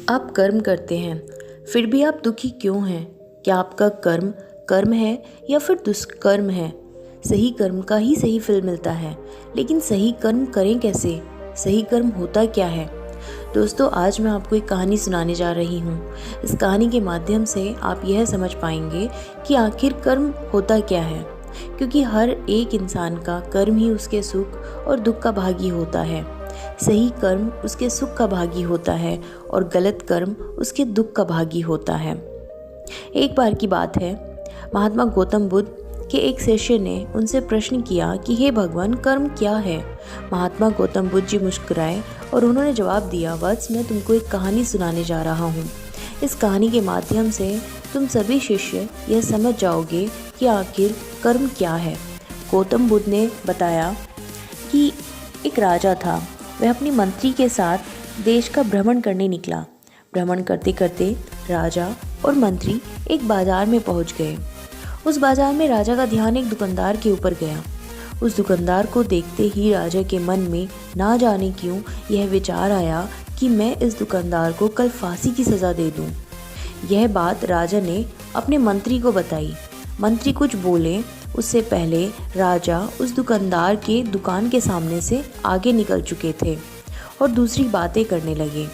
आप कर्म करते हैं, फिर भी आप दुखी क्यों हैं? क्या आपका कर्म कर्म है या फिर दुष्कर्म है? सही कर्म का ही सही फल मिलता है, लेकिन सही कर्म करें कैसे? सही कर्म होता क्या है? दोस्तों, आज मैं आपको एक कहानी सुनाने जा रही हूँ। इस कहानी के माध्यम से आप यह समझ पाएंगे कि आखिर कर्म होता क्या है, क्योंकि हर एक इंसान का कर्म ही उसके सुख और दुख का भागी होता है। सही कर्म उसके सुख का भागी होता है और गलत कर्म उसके दुख का भागी होता है। एक बार की बात है, महात्मा गौतम बुद्ध के एक शिष्य ने उनसे प्रश्न किया कि हे भगवान, कर्म क्या है? महात्मा गौतम बुद्ध जी मुस्कुराए और उन्होंने जवाब दिया, वत्स, मैं तुमको एक कहानी सुनाने जा रहा हूँ। इस कहानी के माध्यम से तुम सभी शिष्य यह समझ जाओगे कि आखिर कर्म क्या है। गौतम बुद्ध ने बताया कि एक राजा था। वह अपनी मंत्री के साथ देश का भ्रमण करने निकला। भ्रमण करते करते राजा और मंत्री एक बाजार में पहुंच गए। उस बाजार में राजा का ध्यान एक दुकानदार के ऊपर गया। उस दुकानदार को देखते ही राजा के मन में ना जाने क्यों यह विचार आया कि मैं इस दुकानदार को कल फांसी की सज़ा दे दूं। यह बात राजा ने अपने मंत्री को बताई। मंत्री कुछ बोले उससे पहले राजा उस दुकानदार के दुकान के सामने से आगे निकल चुके थे और दूसरी बातें करने लगे।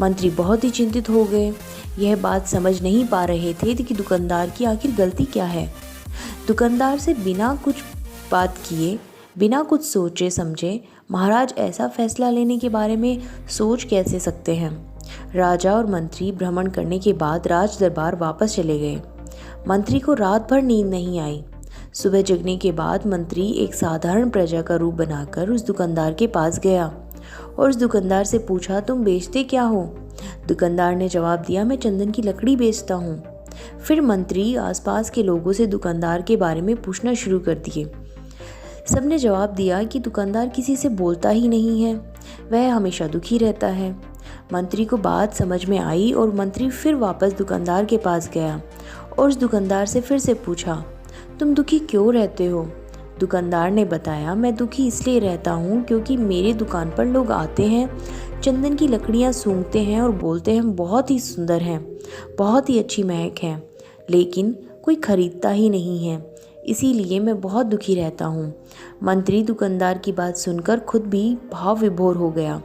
मंत्री बहुत ही चिंतित हो गए। यह बात समझ नहीं पा रहे थे कि दुकानदार की आखिर गलती क्या है। दुकानदार से बिना कुछ बात किए, बिना कुछ सोचे समझे महाराज ऐसा फैसला लेने के बारे में सोच कैसे सकते हैं। राजा और मंत्री भ्रमण करने के बाद राज दरबार वापस चले गए। मंत्री को रात भर नींद नहीं आई। सुबह जगने के बाद मंत्री एक साधारण प्रजा का रूप बनाकर उस दुकानदार के पास गया और उस दुकानदार से पूछा, तुम बेचते क्या हो? दुकानदार ने जवाब दिया, मैं चंदन की लकड़ी बेचता हूँ। फिर मंत्री आसपास के लोगों से दुकानदार के बारे में पूछना शुरू कर दिए। सबने जवाब दिया कि दुकानदार किसी से बोलता ही नहीं है, वह हमेशा दुखी रहता है। मंत्री को बात समझ में आई और मंत्री फिर वापस दुकानदार के पास गया और उस दुकानदार से फिर से पूछा, तुम दुखी क्यों रहते हो? दुकानदार ने बताया, मैं दुखी इसलिए रहता हूँ क्योंकि मेरी दुकान पर लोग आते हैं, चंदन की लकड़ियाँ सूंघते हैं और बोलते हैं बहुत ही सुंदर हैं, बहुत ही अच्छी महक है, लेकिन कोई खरीदता ही नहीं है, इसीलिए मैं बहुत दुखी रहता हूँ। मंत्री दुकानदार की बात सुनकर खुद भी भाव विभोर हो गया।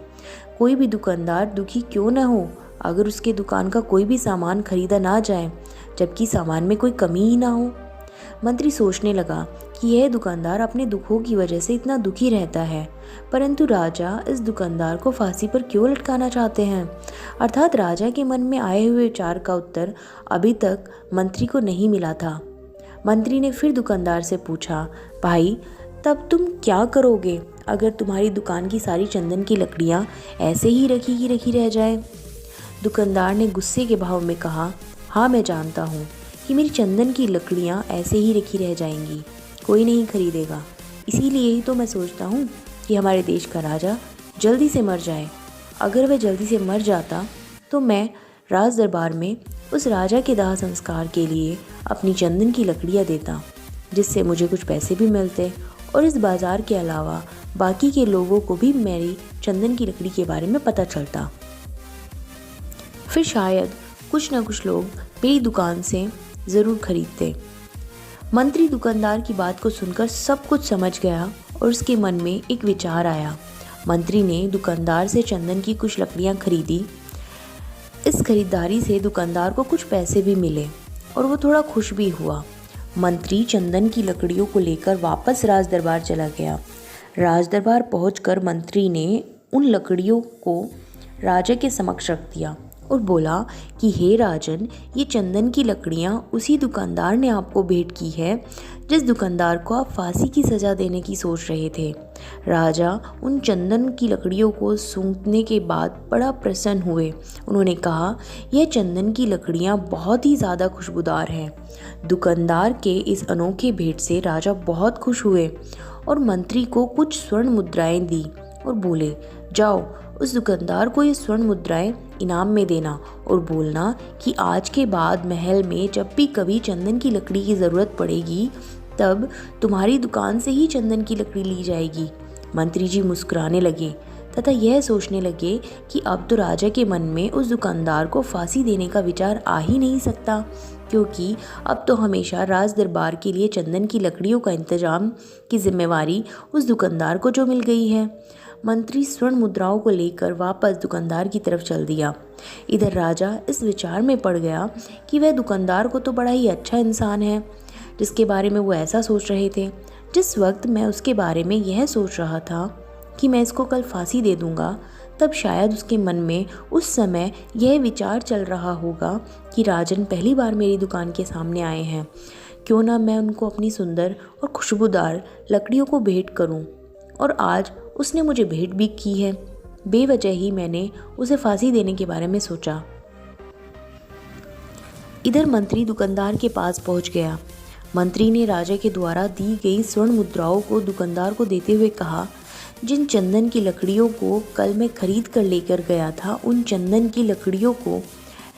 कोई भी दुकानदार दुखी क्यों न हो अगर उसके दुकान का कोई भी सामान खरीदा ना जाए, जबकि सामान में कोई कमी ही ना हो। मंत्री सोचने लगा कि यह दुकानदार अपने दुखों की वजह से इतना दुखी रहता है, परंतु राजा इस दुकानदार को फांसी पर क्यों लटकाना चाहते हैं? अर्थात राजा के मन में आए हुए विचार का उत्तर अभी तक मंत्री को नहीं मिला था। मंत्री ने फिर दुकानदार से पूछा, भाई, तब तुम क्या करोगे अगर तुम्हारी दुकान की सारी चंदन की लकड़ियाँ ऐसे ही रखी रह जाए? दुकानदार ने गुस्से के भाव में कहा, हाँ, मैं जानता हूँ कि मेरी चंदन की लकड़ियाँ ऐसे ही रखी रह जाएंगी, कोई नहीं खरीदेगा। इसीलिए ही तो मैं सोचता हूँ कि हमारे देश का राजा जल्दी से मर जाए। अगर वह जल्दी से मर जाता तो मैं राज दरबार में उस राजा के दाह संस्कार के लिए अपनी चंदन की लकड़ियाँ देता, जिससे मुझे कुछ पैसे भी मिलते और इस बाज़ार के अलावा बाकी के लोगों को भी मेरी चंदन की लकड़ी के बारे में पता चलता। फिर शायद कुछ न कुछ लोग मेरी दुकान से ज़रूर खरीदते। मंत्री दुकानदार की बात को सुनकर सब कुछ समझ गया और उसके मन में एक विचार आया। मंत्री ने दुकानदार से चंदन की कुछ लकड़ियाँ खरीदी। इस खरीदारी से दुकानदार को कुछ पैसे भी मिले और वो थोड़ा खुश भी हुआ। मंत्री चंदन की लकड़ियों को लेकर वापस राज दरबार चला गया। राज दरबार पहुँचकर मंत्री ने उन लकड़ियों को राजा के समक्ष रख दिया और बोला कि हे राजन, ये चंदन की लकड़ियाँ उसी दुकानदार ने आपको भेंट की है जिस दुकानदार को आप फांसी की सज़ा देने की सोच रहे थे। राजा उन चंदन की लकड़ियों को सूंघने के बाद बड़ा प्रसन्न हुए। उन्होंने कहा, यह चंदन की लकड़ियाँ बहुत ही ज़्यादा खुशबूदार हैं। दुकानदार के इस अनोखे भेंट से राजा बहुत खुश हुए और मंत्री को कुछ स्वर्ण मुद्राएं दी और बोले, जाओ उस दुकानदार को ये स्वर्ण मुद्राएं इनाम में देना और बोलना कि आज के बाद महल में जब भी कभी चंदन की लकड़ी की ज़रूरत पड़ेगी तब तुम्हारी दुकान से ही चंदन की लकड़ी ली जाएगी। मंत्री जी मुस्कुराने लगे। तथा यह सोचने लगे कि अब तो राजा के मन में उस दुकानदार को फांसी देने का विचार आ ही नहीं सकता, क्योंकि अब तो हमेशा राज दरबार के लिए चंदन की लकड़ियों का इंतजाम की जिम्मेवारी उस दुकानदार को जो मिल गई है। मंत्री स्वर्ण मुद्राओं को लेकर वापस दुकानदार की तरफ चल दिया। इधर राजा इस विचार में पड़ गया कि वह दुकानदार को तो बड़ा ही अच्छा इंसान है जिसके बारे में वो ऐसा सोच रहे थे। जिस वक्त मैं उसके बारे में यह सोच रहा था कि मैं इसको कल फांसी दे दूंगा, तब शायद उसके मन में उस समय यह विचार चल रहा होगा कि राजन पहली बार मेरी दुकान के सामने आए हैं, क्यों ना मैं उनको अपनी सुंदर और खुशबूदार लकड़ियों को भेंट करूं। और आज उसने मुझे भेंट भी की है। बेवजह ही मैंने उसे फांसी देने के बारे में सोचा। इधर मंत्री दुकानदार के पास पहुंच गया। मंत्री ने राजा के द्वारा दी गई स्वर्ण मुद्राओं को दुकानदार को देते हुए कहा, जिन चंदन की लकड़ियों को कल मैं खरीद कर लेकर गया था, उन चंदन की लकड़ियों को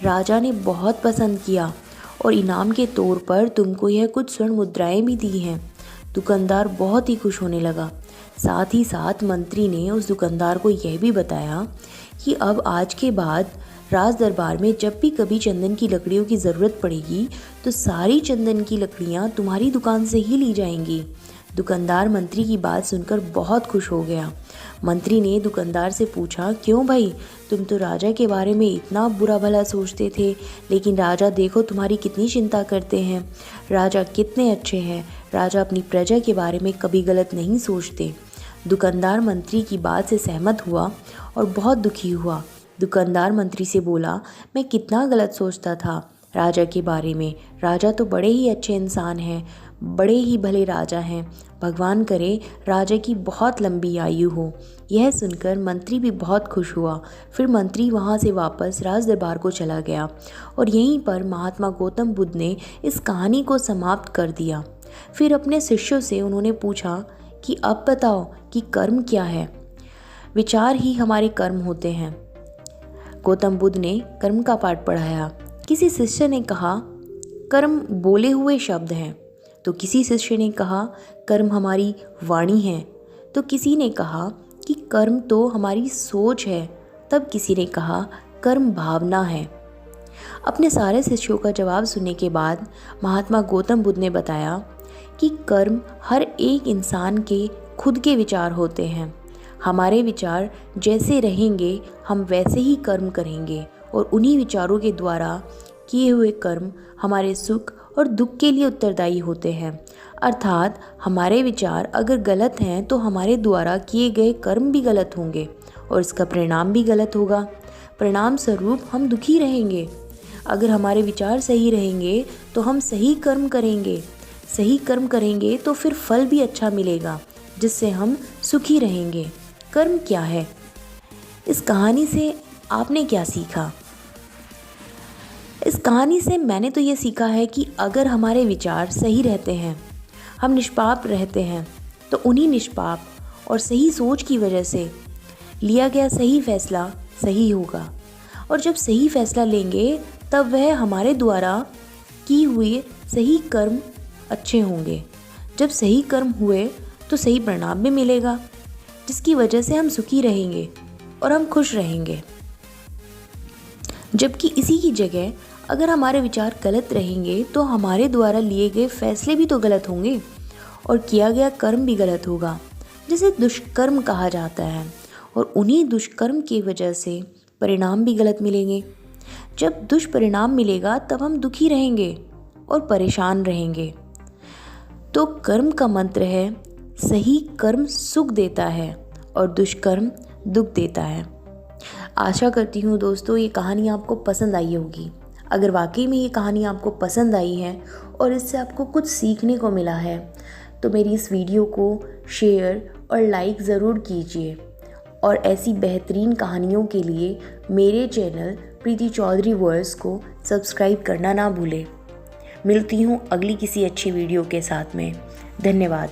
राजा ने बहुत पसंद किया और इनाम के तौर पर तुमको यह कुछ स्वर्ण मुद्राएं भी दी हैं। दुकानदार बहुत ही खुश होने लगा। साथ ही साथ मंत्री ने उस दुकानदार को यह भी बताया कि अब आज के बाद राज दरबार में जब भी कभी चंदन की लकड़ियों की ज़रूरत पड़ेगी तो सारी चंदन की लकड़ियाँ तुम्हारी दुकान से ही ली जाएंगी। दुकानदार मंत्री की बात सुनकर बहुत खुश हो गया। मंत्री ने दुकानदार से पूछा, क्यों भाई, तुम तो राजा के बारे में इतना बुरा भला सोचते थे, लेकिन राजा देखो तुम्हारी कितनी चिंता करते हैं। राजा कितने अच्छे हैं, राजा अपनी प्रजा के बारे में कभी गलत नहीं सोचते। दुकानदार मंत्री की बात से सहमत हुआ और बहुत दुखी हुआ। दुकानदार मंत्री से बोला, मैं कितना गलत सोचता था राजा के बारे में। राजा तो बड़े ही अच्छे इंसान हैं, बड़े ही भले राजा हैं। भगवान करे राजा की बहुत लंबी आयु हो। यह सुनकर मंत्री भी बहुत खुश हुआ। फिर मंत्री वहाँ से वापस राज दरबार को चला गया और यहीं पर महात्मा गौतम बुद्ध ने इस कहानी को समाप्त कर दिया। फिर अपने शिष्यों से उन्होंने पूछा कि अब बताओ कि कर्म क्या है। विचार ही हमारे कर्म होते हैं। गौतम बुद्ध ने कर्म का पाठ पढ़ाया। किसी शिष्य ने कहा, कर्म बोले हुए शब्द हैं। तो किसी शिष्य ने कहा, कर्म हमारी वाणी है। तो किसी ने कहा कि कर्म तो हमारी सोच है। तब किसी ने कहा, कर्म भावना है। अपने सारे शिष्यों का जवाब सुनने के बाद महात्मा गौतम बुद्ध ने बताया कि कर्म हर एक इंसान के खुद के विचार होते हैं। हमारे विचार जैसे रहेंगे हम वैसे ही कर्म करेंगे और उन्हीं विचारों के द्वारा किए हुए कर्म हमारे सुख और दुख के लिए उत्तरदायी होते हैं। अर्थात हमारे विचार अगर गलत हैं तो हमारे द्वारा किए गए कर्म भी गलत होंगे और इसका परिणाम भी गलत होगा। परिणाम स्वरूप हम दुखी रहेंगे। अगर हमारे विचार सही रहेंगे तो हम सही कर्म करेंगे। सही कर्म करेंगे तो फिर फल भी अच्छा मिलेगा जिससे हम सुखी रहेंगे। कर्म क्या है? इस कहानी से आपने क्या सीखा? इस कहानी से मैंने तो ये सीखा है कि अगर हमारे विचार सही रहते हैं, हम निष्पाप रहते हैं, तो उन्हीं निष्पाप और सही सोच की वजह से लिया गया सही फैसला सही होगा। और जब सही फैसला लेंगे तब वह हमारे द्वारा की हुए सही कर्म अच्छे होंगे। जब सही कर्म हुए तो सही परिणाम भी मिलेगा, जिसकी वजह से हम सुखी रहेंगे और हम खुश रहेंगे। जबकि इसी की जगह अगर हमारे विचार गलत रहेंगे तो हमारे द्वारा लिए गए फैसले भी तो गलत होंगे और किया गया कर्म भी गलत होगा, जिसे दुष्कर्म कहा जाता है। और उन्हीं दुष्कर्म की वजह से परिणाम भी गलत मिलेंगे। जब दुष्परिणाम मिलेगा तब हम दुखी रहेंगे और परेशान रहेंगे। तो कर्म का मंत्र है, सही कर्म सुख देता है और दुष्कर्म दुख देता है। आशा करती हूँ दोस्तों ये कहानी आपको पसंद आई होगी। अगर वाकई में ये कहानी आपको पसंद आई है और इससे आपको कुछ सीखने को मिला है तो मेरी इस वीडियो को शेयर और लाइक ज़रूर कीजिए। और ऐसी बेहतरीन कहानियों के लिए मेरे चैनल प्रीति चौधरी वर्ल्ड्स को सब्सक्राइब करना ना भूलें। मिलती हूँ अगली किसी अच्छी वीडियो के साथ में। धन्यवाद।